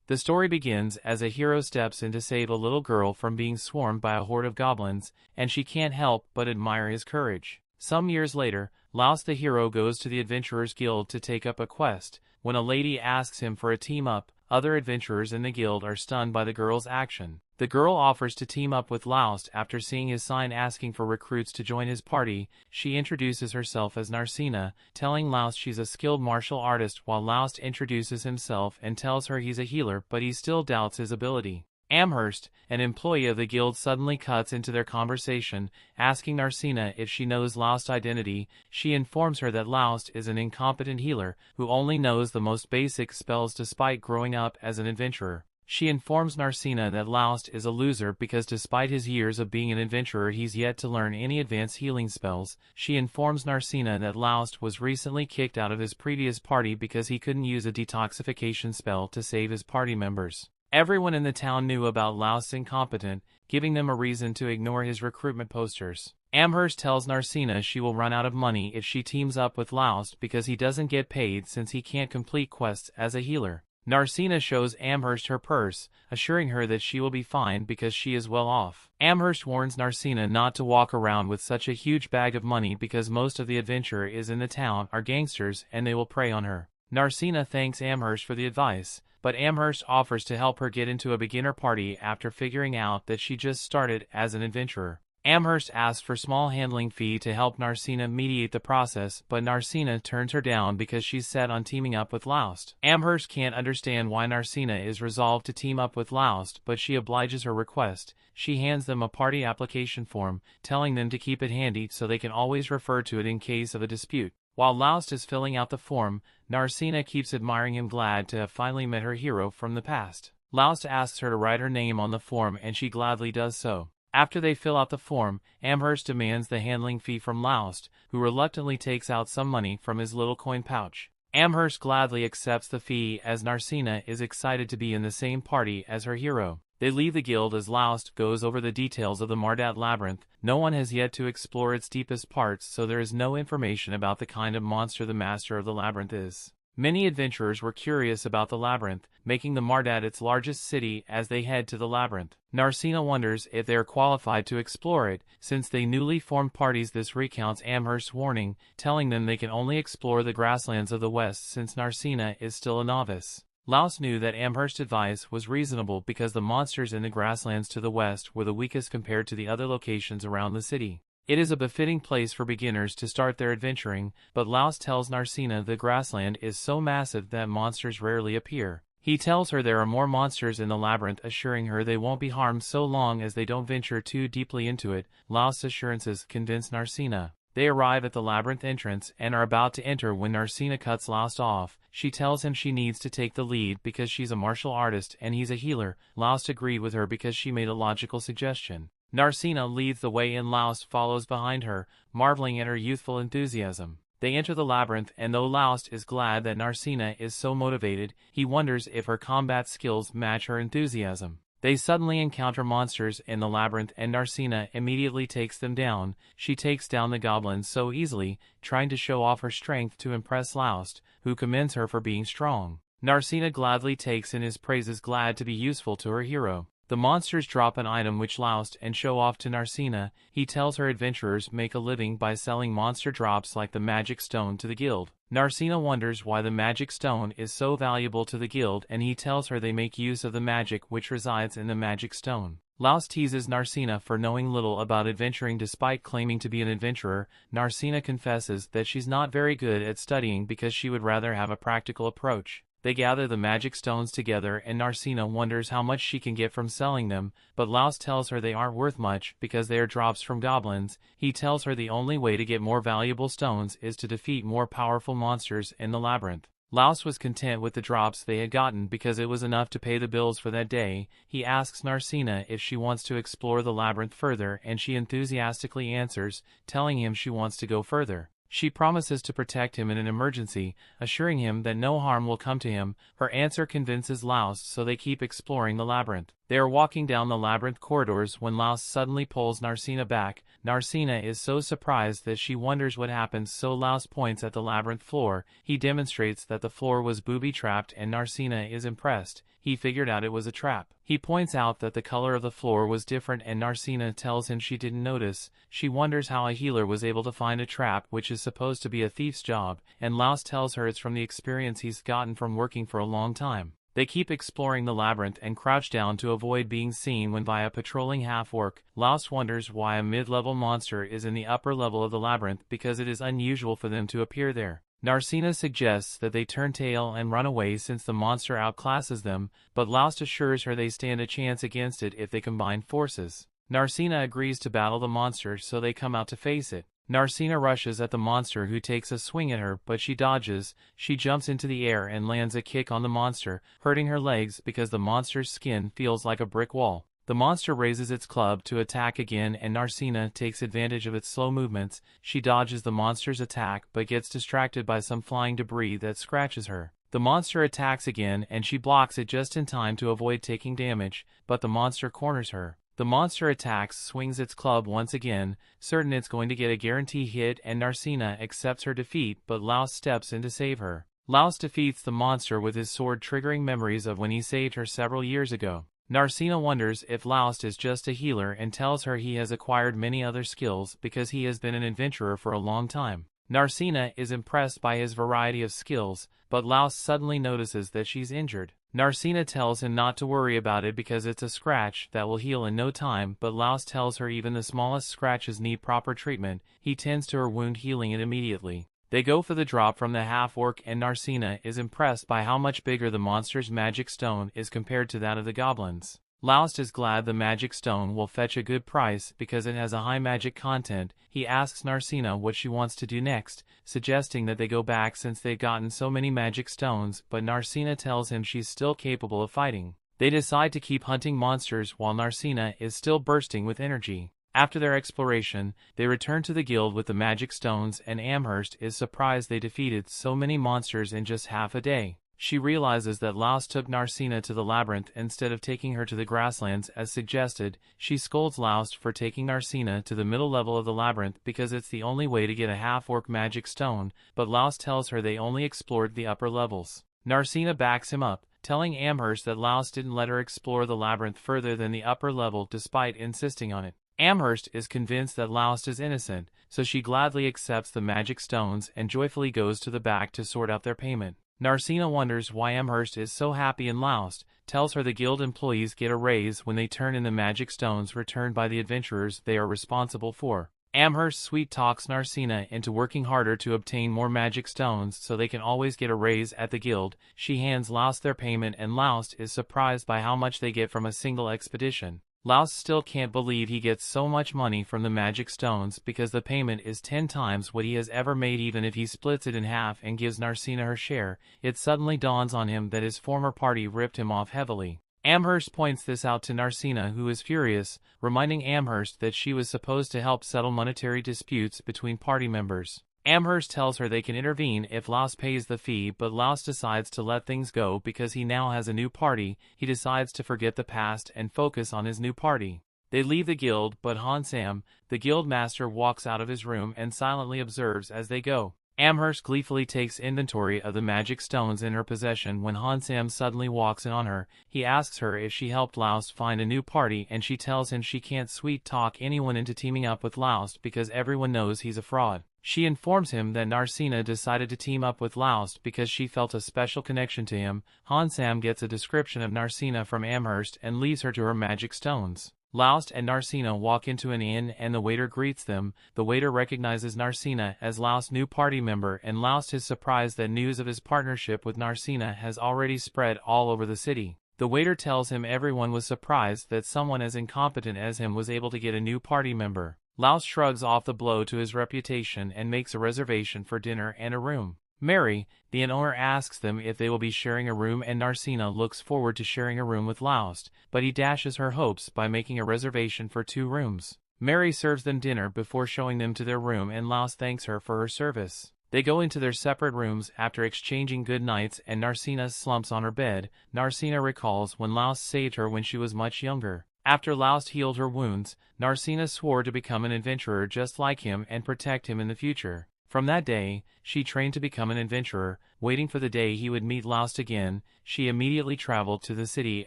The story begins as a hero steps in to save a little girl from being swarmed by a horde of goblins, and she can't help but admire his courage. Some years later, Laos the hero goes to the Adventurers Guild to take up a quest. When a lady asks him for a team-up, other adventurers in the guild are stunned by the girl's action. The girl offers to team up with Laos after seeing his sign asking for recruits to join his party. She introduces herself as Narcina, telling Laos she's a skilled martial artist, while Laos introduces himself and tells her he's a healer, but he still doubts his ability. Amherst, an employee of the guild, suddenly cuts into their conversation, asking Narcina if she knows Laost's identity. She informs her that Laost is an incompetent healer who only knows the most basic spells despite growing up as an adventurer. She informs Narcina that Laost is a loser because despite his years of being an adventurer he's yet to learn any advanced healing spells. She informs Narcina that Laost was recently kicked out of his previous party because he couldn't use a detoxification spell to save his party members. Everyone in the town knew about Laost's incompetence, giving them a reason to ignore his recruitment posters. Amherst tells Narcina she will run out of money if she teams up with Laost because he doesn't get paid since he can't complete quests as a healer. Narcina shows Amherst her purse, assuring her that she will be fine because she is well off. Amherst warns Narcina not to walk around with such a huge bag of money because most of the adventurers in the town are gangsters and they will prey on her. Narcina thanks Amherst for the advice, but Amherst offers to help her get into a beginner party after figuring out that she just started as an adventurer. Amherst asks for small handling fee to help Narcina mediate the process, but Narcina turns her down because she's set on teaming up with Laost. Amherst can't understand why Narcina is resolved to team up with Laost, but she obliges her request. She hands them a party application form, telling them to keep it handy so they can always refer to it in case of a dispute. While Laost is filling out the form, Narcina keeps admiring him, glad to have finally met her hero from the past. Laost asks her to write her name on the form and she gladly does so. After they fill out the form, Amherst demands the handling fee from Laost, who reluctantly takes out some money from his little coin pouch. Amherst gladly accepts the fee as Narcina is excited to be in the same party as her hero. They leave the guild as Laost goes over the details of the Mardat labyrinth. No one has yet to explore its deepest parts, so there is no information about the kind of monster the master of the labyrinth is. Many adventurers were curious about the labyrinth, making the Mardat its largest city as they head to the labyrinth. Narcina wonders if they are qualified to explore it, since they newly formed parties. This recounts Amherst's warning, telling them they can only explore the grasslands of the west since Narcina is still a novice. Laos knew that Amherst's advice was reasonable because the monsters in the grasslands to the west were the weakest compared to the other locations around the city. It is a befitting place for beginners to start their adventuring, but Laos tells Narcina the grassland is so massive that monsters rarely appear. He tells her there are more monsters in the labyrinth, assuring her they won't be harmed so long as they don't venture too deeply into it. Laos' assurances convince Narcina. They arrive at the labyrinth entrance and are about to enter when Narcina cuts Laos off. She tells him she needs to take the lead because she's a martial artist and he's a healer. Laos agreed with her because she made a logical suggestion. Narcina leads the way and Laos follows behind her, marveling at her youthful enthusiasm. They enter the labyrinth, and though Laos is glad that Narcina is so motivated, he wonders if her combat skills match her enthusiasm. They suddenly encounter monsters in the labyrinth and Narcina immediately takes them down. She takes down the goblins so easily, trying to show off her strength to impress Laos, who commends her for being strong. Narcina gladly takes in his praises, glad to be useful to her hero. The monsters drop an item which Laos and show off to Narcina. He tells her adventurers make a living by selling monster drops like the magic stone to the guild. Narcina wonders why the magic stone is so valuable to the guild, and he tells her they make use of the magic which resides in the magic stone. Laos teases Narcina for knowing little about adventuring despite claiming to be an adventurer. Narcina confesses that she's not very good at studying because she would rather have a practical approach. They gather the magic stones together and Narcina wonders how much she can get from selling them, but Laos tells her they aren't worth much because they are drops from goblins. He tells her the only way to get more valuable stones is to defeat more powerful monsters in the labyrinth. Laos was content with the drops they had gotten because it was enough to pay the bills for that day. He asks Narcina if she wants to explore the labyrinth further and she enthusiastically answers, telling him she wants to go further. She promises to protect him in an emergency, assuring him that no harm will come to him. Her answer convinces Laos, so they keep exploring the labyrinth. They are walking down the labyrinth corridors when Laust suddenly pulls Narcina back. Narcina is so surprised that she wonders what happens, so Laust points at the labyrinth floor. He demonstrates that the floor was booby-trapped and Narcina is impressed. He figured out it was a trap. He points out that the color of the floor was different and Narcina tells him she didn't notice. She wonders how a healer was able to find a trap, which is supposed to be a thief's job, and Laust tells her it's from the experience he's gotten from working for a long time. They keep exploring the labyrinth and crouch down to avoid being seen when by a patrolling half-orc. Laust wonders why a mid-level monster is in the upper level of the labyrinth because it is unusual for them to appear there. Narcina suggests that they turn tail and run away since the monster outclasses them, but Laust assures her they stand a chance against it if they combine forces. Narcina agrees to battle the monster, so they come out to face it. Narcina rushes at the monster, who takes a swing at her, but she dodges. She jumps into the air and lands a kick on the monster, hurting her legs because the monster's skin feels like a brick wall. The monster raises its club to attack again and Narcina takes advantage of its slow movements. She dodges the monster's attack but gets distracted by some flying debris that scratches her. The monster attacks again and she blocks it just in time to avoid taking damage, but the monster corners her. The monster attacks, swings its club once again, certain it's going to get a guarantee hit, and Narcina accepts her defeat, but Laust steps in to save her. Laust defeats the monster with his sword, triggering memories of when he saved her several years ago. Narcina wonders if Laust is just a healer and tells her he has acquired many other skills because he has been an adventurer for a long time. Narcina is impressed by his variety of skills, but Laust suddenly notices that she's injured. Narcina tells him not to worry about it because it's a scratch that will heal in no time, but Laust tells her even the smallest scratches need proper treatment. He tends to her wound, healing it immediately. They go for the drop from the half-orc and Narcina is impressed by how much bigger the monster's magic stone is compared to that of the goblins. Laust is glad the magic stone will fetch a good price because it has a high magic content. He asks Narcina what she wants to do next, suggesting that they go back since they've gotten so many magic stones, but Narcina tells him she's still capable of fighting. They decide to keep hunting monsters while Narcina is still bursting with energy. After their exploration, they return to the guild with the magic stones and Amherst is surprised they defeated so many monsters in just half a day. She realizes that Laust took Narcina to the labyrinth instead of taking her to the grasslands as suggested. She scolds Laust for taking Narcina to the middle level of the labyrinth because it's the only way to get a half-orc magic stone, but Laust tells her they only explored the upper levels. Narcina backs him up, telling Amherst that Laust didn't let her explore the labyrinth further than the upper level despite insisting on it. Amherst is convinced that Laust is innocent, so she gladly accepts the magic stones and joyfully goes to the back to sort out their payment. Narcina wonders why Amherst is so happy in Laust, tells her the guild employees get a raise when they turn in the magic stones returned by the adventurers they are responsible for. Amherst sweet-talks Narcina into working harder to obtain more magic stones so they can always get a raise at the guild. She hands Laust their payment and Laust is surprised by how much they get from a single expedition. Laust still can't believe he gets so much money from the magic stones because the payment is 10 times what he has ever made. Even if he splits it in half and gives Narcina her share, it suddenly dawns on him that his former party ripped him off heavily. Amherst points this out to Narcina, who is furious, reminding Amherst that she was supposed to help settle monetary disputes between party members. Amherst tells her they can intervene if Laust pays the fee, but Laust decides to let things go because he now has a new party. He decides to forget the past and focus on his new party. They leave the guild, but Hansam, the guild master, walks out of his room and silently observes as they go. Amherst gleefully takes inventory of the magic stones in her possession when Hansam suddenly walks in on her. He asks her if she helped Laust find a new party and she tells him she can't sweet-talk anyone into teaming up with Laust because everyone knows he's a fraud. She informs him that Narcina decided to team up with Laust because she felt a special connection to him. Hansam gets a description of Narcina from Amherst and leaves her to her magic stones. Laust and Narcina walk into an inn and the waiter greets them. The waiter recognizes Narcina as Laust's new party member and Laust is surprised that news of his partnership with Narcina has already spread all over the city. The waiter tells him everyone was surprised that someone as incompetent as him was able to get a new party member. Laust shrugs off the blow to his reputation and makes a reservation for dinner and a room. Mary, the inn owner, asks them if they will be sharing a room and Narcina looks forward to sharing a room with Laust, but he dashes her hopes by making a reservation for 2 rooms. Mary serves them dinner before showing them to their room and Laust thanks her for her service. They go into their separate rooms after exchanging good nights, and Narcina slumps on her bed. Narcina recalls when Laust saved her when she was much younger. After Laust healed her wounds, Narcina swore to become an adventurer just like him and protect him in the future. From that day, she trained to become an adventurer, waiting for the day he would meet Laust again. She immediately traveled to the city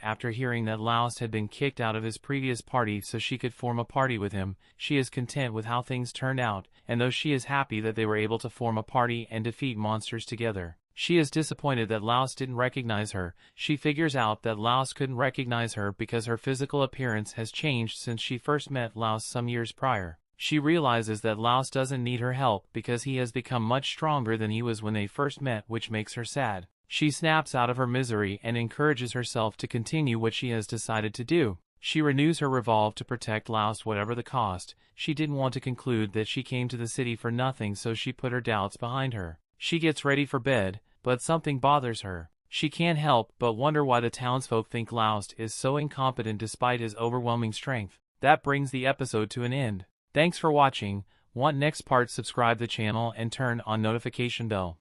after hearing that Laust had been kicked out of his previous party so she could form a party with him. She is content with how things turned out, and though she is happy that they were able to form a party and defeat monsters together, she is disappointed that Laust didn't recognize her. She figures out that Laust couldn't recognize her because her physical appearance has changed since she first met Laust some years prior. She realizes that Laust doesn't need her help because he has become much stronger than he was when they first met, which makes her sad. She snaps out of her misery and encourages herself to continue what she has decided to do. She renews her resolve to protect Laust whatever the cost. She didn't want to conclude that she came to the city for nothing, so she put her doubts behind her. She gets ready for bed, but something bothers her. She can't help but wonder why the townsfolk think Laust is so incompetent despite his overwhelming strength. That brings the episode to an end. Thanks for watching. Want next part? Subscribe the channel and turn on notification bell.